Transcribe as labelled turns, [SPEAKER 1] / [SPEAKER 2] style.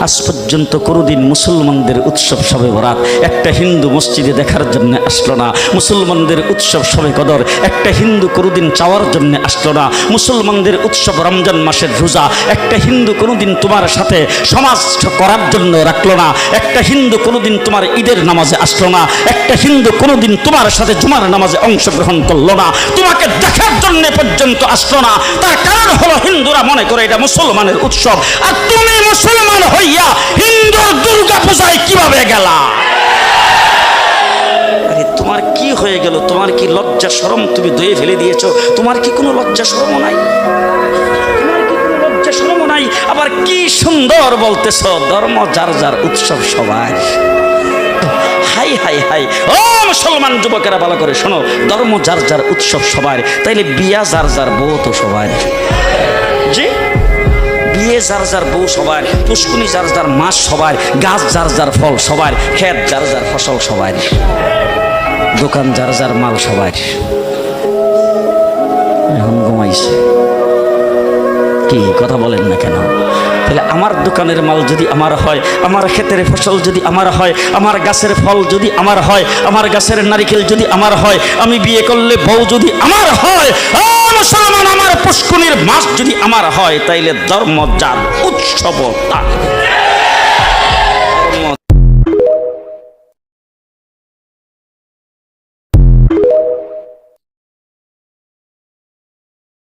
[SPEAKER 1] আজ পর্যন্ত কোনোদিন মুসলমানদের উৎসব শবে বরাত একটা হিন্দু মসজিদে দেখার জন্য আসলো না, মুসলমানদের উৎসব শবে কদর একটা হিন্দু কোনোদিন চাওয়ার জন্য আসলো না, মুসলমানদের উৎসব রমজান মাসের রোজা একটা হিন্দু কোনোদিন তোমার সাথে সমাজ করার জন্য রাখলো না, একটা হিন্দু কোনোদিন তোমার ঈদের নামাজে আসলো না, একটা হিন্দু কোনোদিন তোমার সাথে জুমার নামাজে অংশগ্রহণ করলো না, তোমাকে দেখার জন্য পর্যন্ত আসলো না। তার কারণ হলো হিন্দুরা মনে করে এটা মুসলমানের উৎসব, আর তুমি মুসলমান হইয়া হিন্দুর দুর্গা পূজায় কিভাবে গেলা? আরে তোমার কি হয়ে গেল? তোমার কি লজ্জা শরম তুমি ধুয়ে ফেলে দিয়েছো? তোমার কি কোনো লজ্জা শরম নাই? নাই? আবার কি সুন্দর বলতেছ, ধর্ম যার যার উৎসব সবার। হাই হাই হাই, ও মুসলমান যুবকেরা ভালো করে শোনো, ধর্ম যার যার উৎসব সবার, তাইলে বিয়া যার যার বউ তো সবার। জি, বিয়ে যার যার বউ সবার, পুষ্কুনি যার যার মাস সবার, গাছ যার যার ফল সবার, ক্ষেত যার যার ফসল সবার, দোকান যার যার মাল সবার। এখন ঘুমাইছে কি কথা বলেন না কেন? তাহলে আমার দোকানের মাল যদি আমার হয়, আমার ক্ষেতের ফসল যদি আমার হয়, আমার গাছের ফল যদি আমার হয়, আমার গাছের নারিকেল যদি আমার হয়, আমি বিয়ে করলে বউ যদি আমার হয়, মুসলমান আমার পুষ্কুনির মাছ যদি আমার হয়, তাইলে ধর্ম যার উৎসব তার।